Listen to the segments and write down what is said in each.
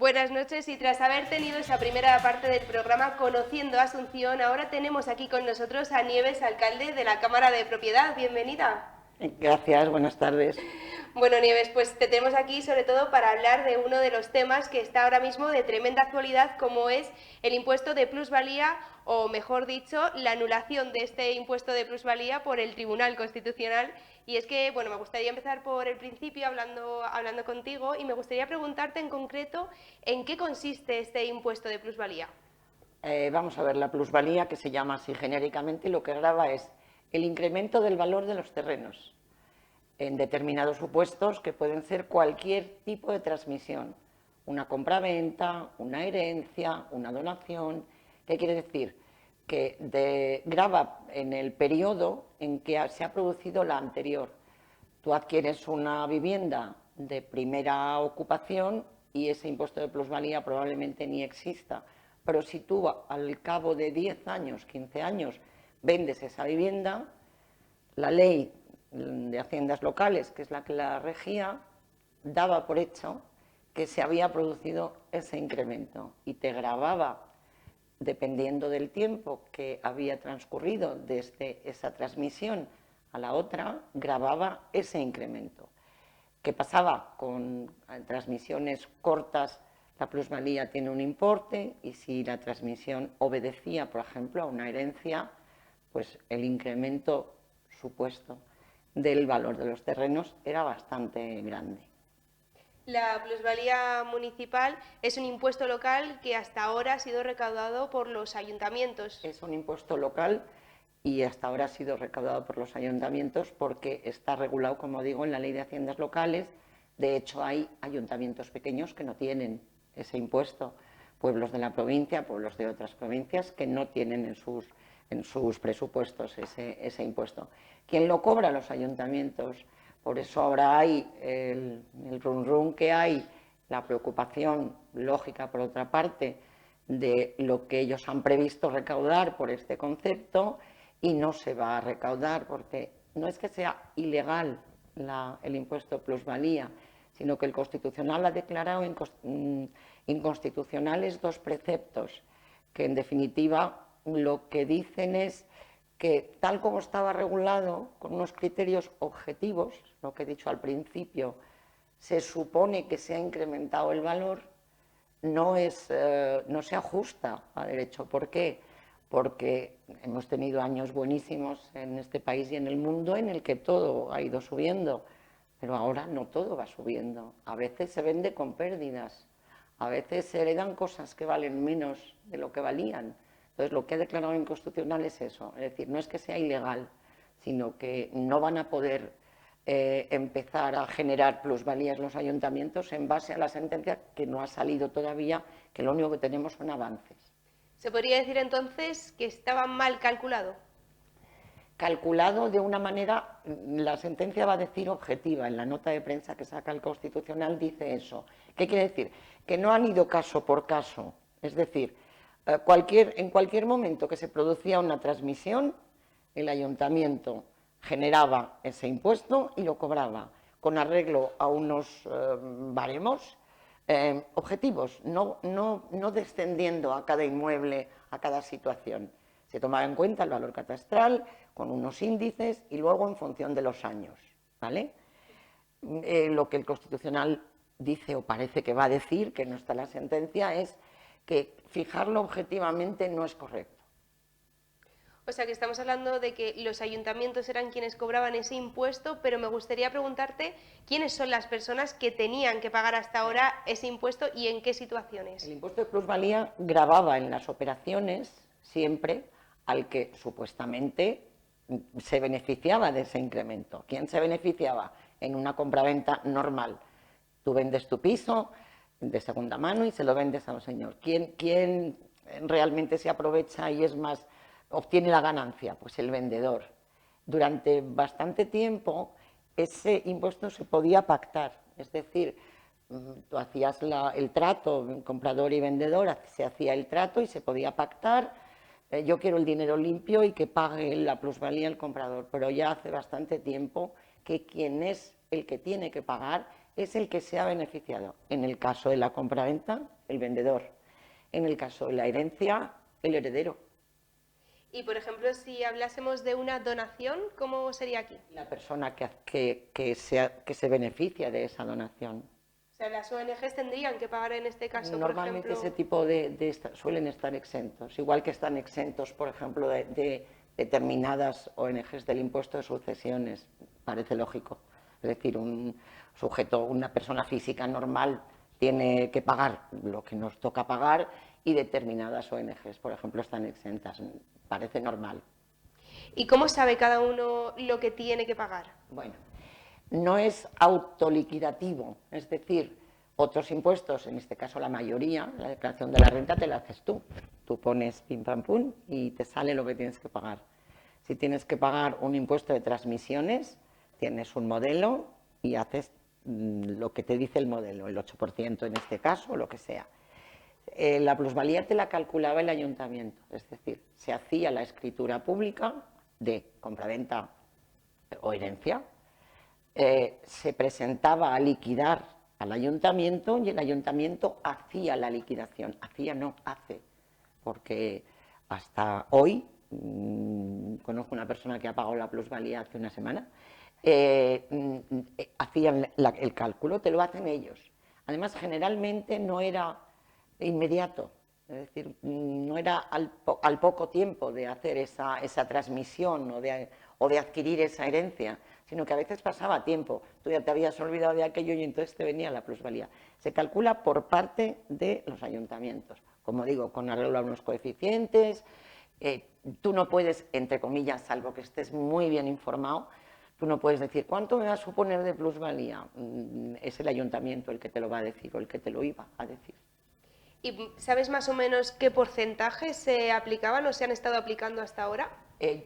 Buenas noches, y tras haber tenido esa primera parte del programa Conociendo Asunción, ahora tenemos aquí con nosotros a Nieves, alcalde de la Cámara de Propiedad. Bienvenida. Gracias, buenas tardes. Bueno, Nieves, pues te tenemos aquí sobre todo para hablar de uno de los temas que está ahora mismo de tremenda actualidad, como es el impuesto de plusvalía, o mejor dicho, la anulación de este impuesto de plusvalía por el Tribunal Constitucional. Y es que, bueno, me gustaría empezar por el principio hablando contigo, y me gustaría preguntarte en concreto en qué consiste este impuesto de plusvalía. Vamos a ver, la plusvalía, que se llama así genéricamente, lo que grava es el incremento del valor de los terrenos en determinados supuestos, que pueden ser cualquier tipo de transmisión, una compraventa, una herencia, una donación. ¿Qué quiere decir? Que grava en el periodo en que se ha producido la anterior. Tú adquieres una vivienda de primera ocupación y ese impuesto de plusvalía probablemente ni exista, pero si tú al cabo de 10 años, 15 años, vendes esa vivienda, la ley de haciendas locales, que es la que la regía, daba por hecho que se había producido ese incremento y te gravaba, dependiendo del tiempo que había transcurrido desde esa transmisión a la otra, gravaba ese incremento. ¿Qué pasaba? Con transmisiones cortas, la plusvalía tiene un importe, y si la transmisión obedecía, por ejemplo, a una herencia, pues el incremento supuesto del valor de los terrenos era bastante grande. La plusvalía municipal es un impuesto local que hasta ahora ha sido recaudado por los ayuntamientos. Es un impuesto local y hasta ahora ha sido recaudado por los ayuntamientos porque está regulado, como digo, en la Ley de Haciendas Locales. De hecho, hay ayuntamientos pequeños que no tienen ese impuesto, pueblos de la provincia, pueblos de otras provincias que no tienen en sus presupuestos ese impuesto. ¿Quién lo cobra? Los ayuntamientos. Por eso ahora hay el run run que hay, la preocupación lógica, por otra parte, de lo que ellos han previsto recaudar por este concepto, y no se va a recaudar porque no es que sea ilegal el impuesto plusvalía, sino que el Constitucional ha declarado inconstitucionales dos preceptos que, en definitiva, lo que dicen es que, tal como estaba regulado, con unos criterios objetivos, lo que he dicho al principio, se supone que se ha incrementado el valor, no se ajusta a derecho. ¿Por qué? Porque hemos tenido años buenísimos en este país y en el mundo en el que todo ha ido subiendo, pero ahora no todo va subiendo. A veces se vende con pérdidas, a veces se heredan cosas que valen menos de lo que valían. Entonces, lo que ha declarado inconstitucional es eso, es decir, no es que sea ilegal, sino que no van a poder empezar a generar plusvalías los ayuntamientos en base a la sentencia, que no ha salido todavía, que lo único que tenemos son avances. ¿Se podría decir entonces que estaba mal calculado? Calculado de una manera, la sentencia va a decir objetiva, en la nota de prensa que saca el Constitucional dice eso. ¿Qué quiere decir? Que no han ido caso por caso, es decir, en cualquier momento que se producía una transmisión, el ayuntamiento generaba ese impuesto y lo cobraba, con arreglo a unos baremos objetivos, no descendiendo a cada inmueble, a cada situación. Se tomaba en cuenta el valor catastral con unos índices y luego en función de los años, ¿vale? Lo que el Constitucional dice, o parece que va a decir, que no está en la sentencia, es que fijarlo objetivamente no es correcto. O sea que estamos hablando de que los ayuntamientos eran quienes cobraban ese impuesto, pero me gustaría preguntarte quiénes son las personas que tenían que pagar hasta ahora ese impuesto y en qué situaciones. El impuesto de plusvalía gravaba en las operaciones siempre al que supuestamente se beneficiaba de ese incremento. ¿Quién se beneficiaba? En una compraventa normal. Tú vendes tu piso de segunda mano y se lo vendes a un señor. ¿Quién realmente se aprovecha y obtiene la ganancia? Pues el vendedor. Durante bastante tiempo ese impuesto se podía pactar, es decir, tú hacías el trato, comprador y vendedor, se hacía el trato y se podía pactar. Yo quiero el dinero limpio y que pague la plusvalía el comprador, pero ya hace bastante tiempo que quien es el que tiene que pagar es el que se ha beneficiado. En el caso de la compraventa, el vendedor. En el caso de la herencia, el heredero. Y, por ejemplo, si hablásemos de una donación, ¿cómo sería aquí? La persona que se beneficia de esa donación. O sea, las ONGs tendrían que pagar en este caso, Normalmente por ejemplo... ese tipo suelen estar exentos, igual que están exentos, por ejemplo, de determinadas ONGs del impuesto de sucesiones, parece lógico. Es decir, un sujeto, una persona física normal tiene que pagar lo que nos toca pagar y determinadas ONGs, por ejemplo, están exentas, parece normal. ¿Y cómo sabe cada uno lo que tiene que pagar? Bueno, no es autoliquidativo, es decir, otros impuestos, en este caso la mayoría, la declaración de la renta te la haces tú. Tú pones pim pam pum y te sale lo que tienes que pagar. Si tienes que pagar un impuesto de transmisiones, tienes un modelo y haces lo que te dice el modelo, el 8% en este caso, o lo que sea. La plusvalía te la calculaba el ayuntamiento, es decir, se hacía la escritura pública de compraventa o herencia, se presentaba a liquidar al ayuntamiento y el ayuntamiento hacía la liquidación. Hacía, no, hace, porque hasta hoy, conozco una persona que ha pagado la plusvalía hace una semana, hacían el cálculo, te lo hacen ellos. Además, generalmente no era inmediato, es decir, no era al poco tiempo de hacer esa transmisión o de adquirir esa herencia, sino que a veces pasaba tiempo, tú ya te habías olvidado de aquello y entonces te venía la plusvalía. Se calcula por parte de los ayuntamientos, como digo, con arreglo a unos coeficientes. Tú no puedes, entre comillas, salvo que estés muy bien informado, tú no puedes decir, ¿cuánto me va a suponer de plusvalía? Es el ayuntamiento el que te lo va a decir o el que te lo iba a decir. ¿Y sabes más o menos qué porcentajes se aplicaban o se han estado aplicando hasta ahora?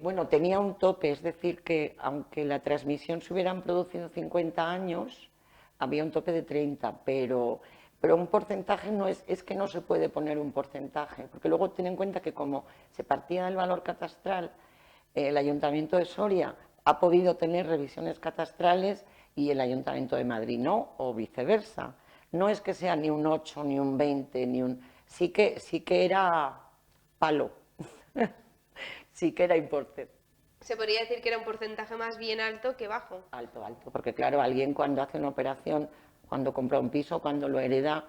Bueno, tenía un tope, es decir, que aunque la transmisión se hubieran producido 50 años, había un tope de 30, pero un porcentaje no es que no se puede poner un porcentaje, porque luego ten en cuenta que como se partía del valor catastral, el Ayuntamiento de Soria ha podido tener revisiones catastrales y el Ayuntamiento de Madrid no, o viceversa. No es que sea ni un 8, ni un 20, ni un... Sí que era palo. Sí que era importante. Se podría decir que era un porcentaje más bien alto que bajo. Alto, alto, porque claro, alguien cuando hace una operación, cuando compra un piso, cuando lo hereda,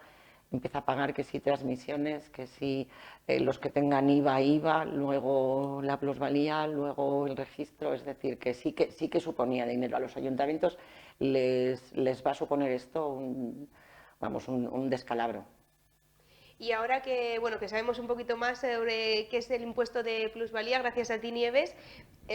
empieza a pagar que si transmisiones, que si los que tengan IVA, luego la plusvalía, luego el registro, es decir, que sí que suponía dinero. A los ayuntamientos les va a suponer esto un descalabro. Y ahora que, bueno, que sabemos un poquito más sobre qué es el impuesto de plusvalía, gracias a ti, Nieves,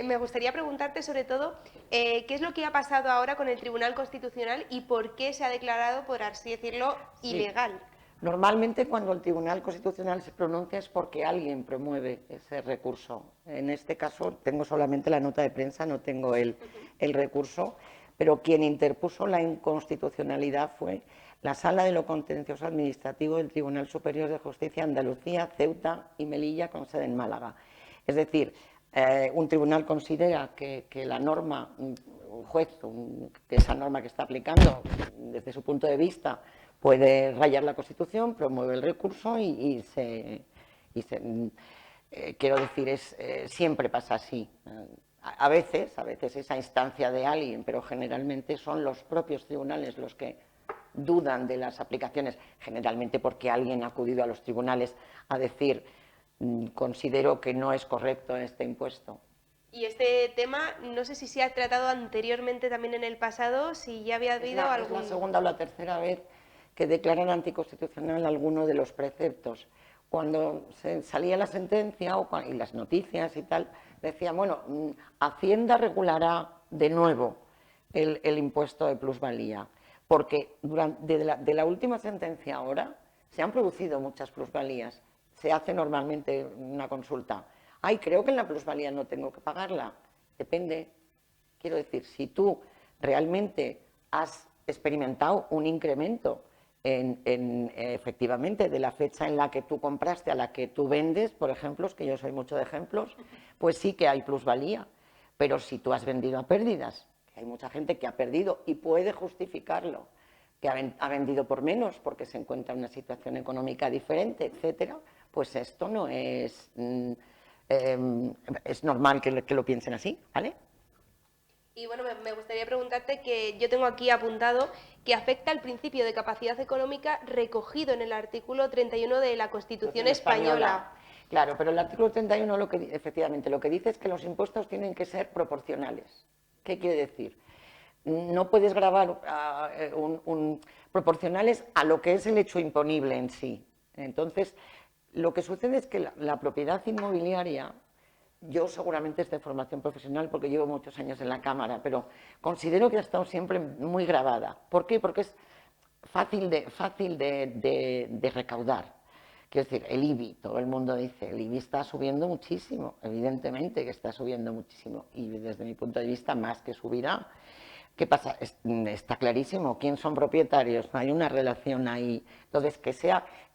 me gustaría preguntarte sobre todo qué es lo que ha pasado ahora con el Tribunal Constitucional y por qué se ha declarado, por así decirlo, ilegal. Sí. Normalmente cuando el Tribunal Constitucional se pronuncia es porque alguien promueve ese recurso. En este caso tengo solamente la nota de prensa, no tengo el recurso, pero quien interpuso la inconstitucionalidad fue la Sala de lo Contencioso Administrativo del Tribunal Superior de Justicia de Andalucía, Ceuta y Melilla, con sede en Málaga. Es decir, un tribunal considera que la norma, un juez, que esa norma que está aplicando, desde su punto de vista, puede rayar la Constitución, promueve el recurso quiero decir, siempre pasa así. A veces esa instancia de alguien, pero generalmente son los propios tribunales los que dudan de las aplicaciones, generalmente porque alguien ha acudido a los tribunales a decir considero que no es correcto este impuesto. Y este tema, no sé si se ha tratado anteriormente también en el pasado, si ya había habido algún... Es la segunda o la tercera vez que declaran anticonstitucional alguno de los preceptos. Cuando salía la sentencia y las noticias y tal, decían, bueno, Hacienda regulará de nuevo el impuesto de plusvalía, porque de la última sentencia ahora se han producido muchas plusvalías. Se hace normalmente una consulta. Ay, creo que en la plusvalía no tengo que pagarla. Depende. Quiero decir, si tú realmente has experimentado un incremento efectivamente de la fecha en la que tú compraste a la que tú vendes, por ejemplo, que yo soy mucho de ejemplos, pues sí que hay plusvalía. Pero si tú has vendido a pérdidas, que hay mucha gente que ha perdido y puede justificarlo, que ha vendido por menos porque se encuentra en una situación económica diferente, etcétera, pues esto no es... es normal que lo piensen así, ¿vale? Y bueno, me gustaría preguntarte que yo tengo aquí apuntado que afecta el principio de capacidad económica recogido en el artículo 31 de la Constitución española. Claro, pero el artículo 31 efectivamente lo que dice es que los impuestos tienen que ser proporcionales. ¿Qué quiere decir? No puedes gravar proporcionales a lo que es el hecho imponible en sí. Entonces, lo que sucede es que la propiedad inmobiliaria, yo seguramente es de formación profesional porque llevo muchos años en la Cámara, pero considero que ha estado siempre muy grabada. ¿Por qué? Porque es fácil de recaudar. Quiero decir, el IBI, todo el mundo dice, el IBI está subiendo muchísimo, evidentemente que está subiendo muchísimo, y desde mi punto de vista más que subirá. ¿Qué pasa? Está clarísimo, ¿quién son propietarios? Hay una relación ahí. Entonces,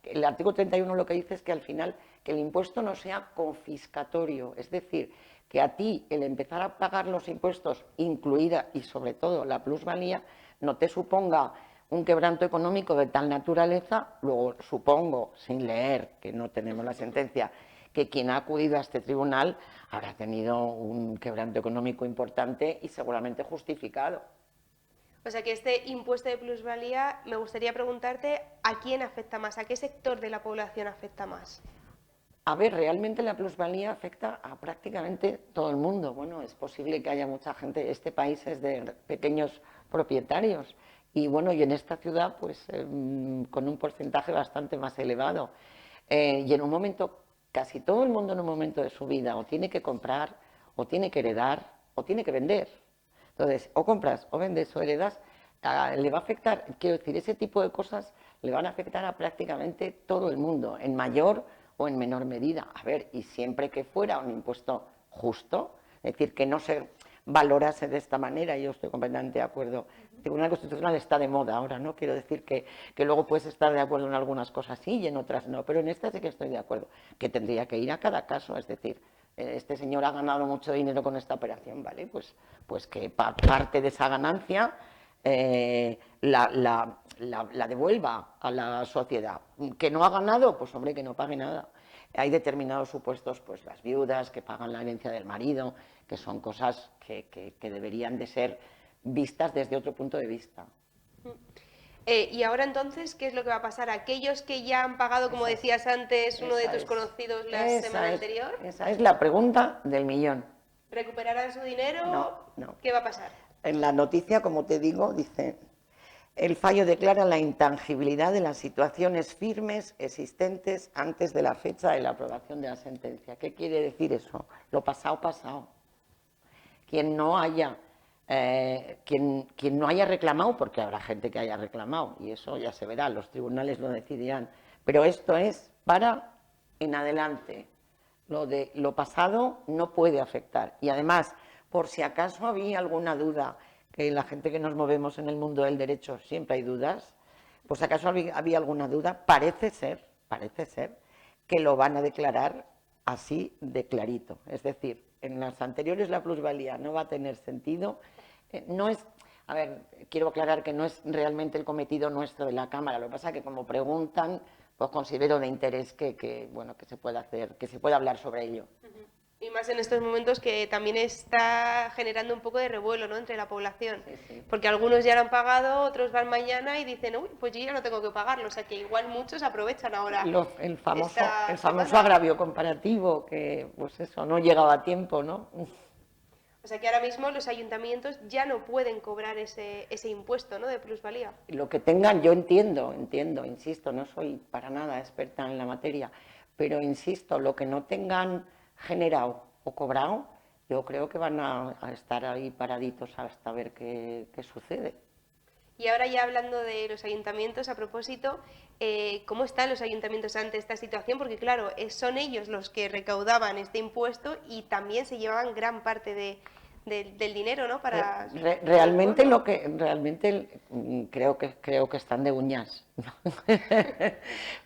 el artículo 31 lo que dice es que al final, que el impuesto no sea confiscatorio, es decir, que a ti el empezar a pagar los impuestos, incluida y sobre todo la plusvalía, no te suponga un quebranto económico de tal naturaleza. Luego supongo, sin leer, que no tenemos la sentencia, que quien ha acudido a este tribunal habrá tenido un quebranto económico importante y seguramente justificado. O sea que este impuesto de plusvalía, me gustaría preguntarte a quién afecta más, a qué sector de la población afecta más. A ver, realmente la plusvalía afecta a prácticamente todo el mundo. Bueno, es posible que haya mucha gente, este país es de pequeños propietarios y bueno, y en esta ciudad pues con un porcentaje bastante más elevado. Y en un momento, casi todo el mundo en un momento de su vida o tiene que comprar, o tiene que heredar, o tiene que vender. Entonces, o compras, o vendes, o heredas, le va a afectar, quiero decir, ese tipo de cosas le van a afectar a prácticamente todo el mundo, en mayor o en menor medida. A ver, y siempre que fuera un impuesto justo, es decir, que no se valorase de esta manera, yo estoy completamente de acuerdo. El Tribunal Constitucional está de moda ahora, ¿no? Quiero decir que luego puedes estar de acuerdo en algunas cosas sí y en otras no, pero en esta sí que estoy de acuerdo, que tendría que ir a cada caso, es decir, este señor ha ganado mucho dinero con esta operación, ¿vale? Pues que parte de esa ganancia la devuelva a la sociedad. Que no ha ganado, pues hombre, que no pague nada. Hay determinados supuestos, pues las viudas que pagan la herencia del marido, que son cosas que deberían de ser vistas desde otro punto de vista. Y ahora entonces, ¿qué es lo que va a pasar? ¿Aquellos que ya han pagado, como decías antes, uno de tus conocidos la semana anterior? Esa es la pregunta del millón. ¿Recuperarán su dinero? No. ¿Qué va a pasar? En la noticia, como te digo, dice: el fallo declara la intangibilidad de las situaciones firmes existentes antes de la fecha de la aprobación de la sentencia. ¿Qué quiere decir eso? Lo pasado, pasado. Quien no haya reclamado, porque habrá gente que haya reclamado, y eso ya se verá, los tribunales lo decidirán, pero esto es para en adelante. Lo pasado no puede afectar. Y además, por si acaso había alguna duda, que la gente que nos movemos en el mundo del derecho siempre hay dudas, por si acaso había alguna duda, parece ser que lo van a declarar así de clarito. Es decir, en las anteriores la plusvalía no va a tener sentido. No es, a ver, quiero aclarar que no es realmente el cometido nuestro de la Cámara, lo que pasa es que como preguntan, pues considero de interés que se pueda hacer, que se pueda hablar sobre ello. Y más en estos momentos que también está generando un poco de revuelo, ¿no?, entre la población. Sí. Porque algunos ya lo han pagado, otros van mañana y dicen, uy, pues yo ya no tengo que pagarlo. O sea que igual muchos aprovechan ahora. El famoso agravio comparativo, que pues eso, no llegaba a tiempo, ¿no? O sea que ahora mismo los ayuntamientos ya no pueden cobrar ese impuesto, ¿no?, de plusvalía. Lo que tengan, yo entiendo, insisto, no soy para nada experta en la materia, pero insisto, lo que no tengan generado o cobrado, yo creo que van a estar ahí paraditos hasta ver qué sucede. Y ahora ya hablando de los ayuntamientos, a propósito, ¿cómo están los ayuntamientos ante esta situación? Porque claro, son ellos los que recaudaban este impuesto y también se llevaban gran parte del dinero, ¿no? Para realmente creo que están de uñas.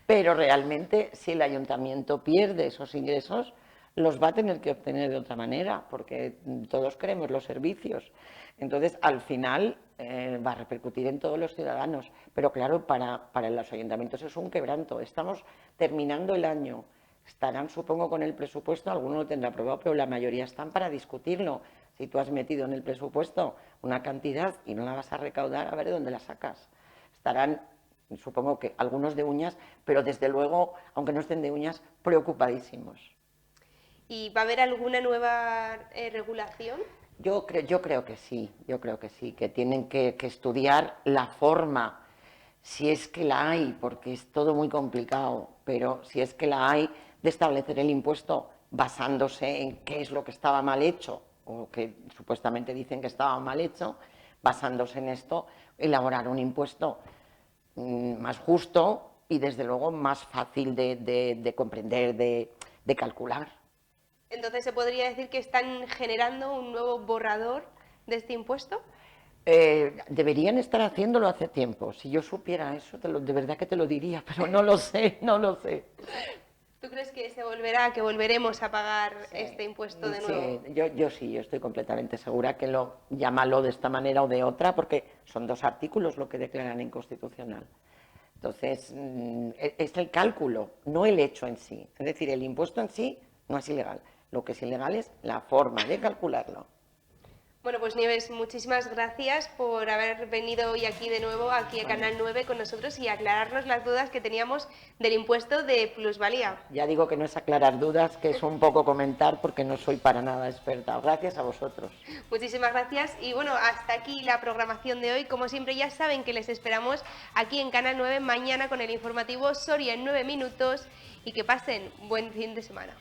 Pero realmente si el ayuntamiento pierde esos ingresos, los va a tener que obtener de otra manera, porque todos queremos los servicios. Entonces, al final, va a repercutir en todos los ciudadanos, pero claro, para los ayuntamientos es un quebranto. Estamos terminando el año, estarán, supongo, con el presupuesto, alguno lo tendrá aprobado, pero la mayoría están para discutirlo. Si tú has metido en el presupuesto una cantidad y no la vas a recaudar, a ver de dónde la sacas. Estarán, supongo que algunos de uñas, pero desde luego, aunque no estén de uñas, preocupadísimos. ¿Y va a haber alguna nueva regulación? Yo creo que sí, que tienen que estudiar la forma, si es que la hay, porque es todo muy complicado, pero si es que la hay, de establecer el impuesto basándose en qué es lo que estaba mal hecho, o que supuestamente dicen que estaba mal hecho, basándose en esto, elaborar un impuesto más justo y desde luego más fácil de comprender, de calcular. Entonces, ¿se podría decir que están generando un nuevo borrador de este impuesto? Deberían estar haciéndolo hace tiempo. Si yo supiera eso, de verdad que te lo diría, pero no lo sé, no lo sé. ¿Tú crees que que volveremos a pagar este impuesto de nuevo? Sí, yo estoy completamente segura que llámalo de esta manera o de otra, porque son 2 artículos lo que declaran inconstitucional. Entonces, es el cálculo, no el hecho en sí. Es decir, el impuesto en sí no es ilegal. Lo que es ilegal es la forma de calcularlo. Bueno, pues Nieves, muchísimas gracias por haber venido hoy aquí de nuevo, aquí a Canal 9 con nosotros y aclararnos las dudas que teníamos del impuesto de plusvalía. Ya digo que no es aclarar dudas, que es un poco comentar porque no soy para nada experta. Gracias a vosotros. Muchísimas gracias y bueno, hasta aquí la programación de hoy. Como siempre ya saben que les esperamos aquí en Canal 9 mañana con el informativo Soria en 9 minutos y que pasen buen fin de semana.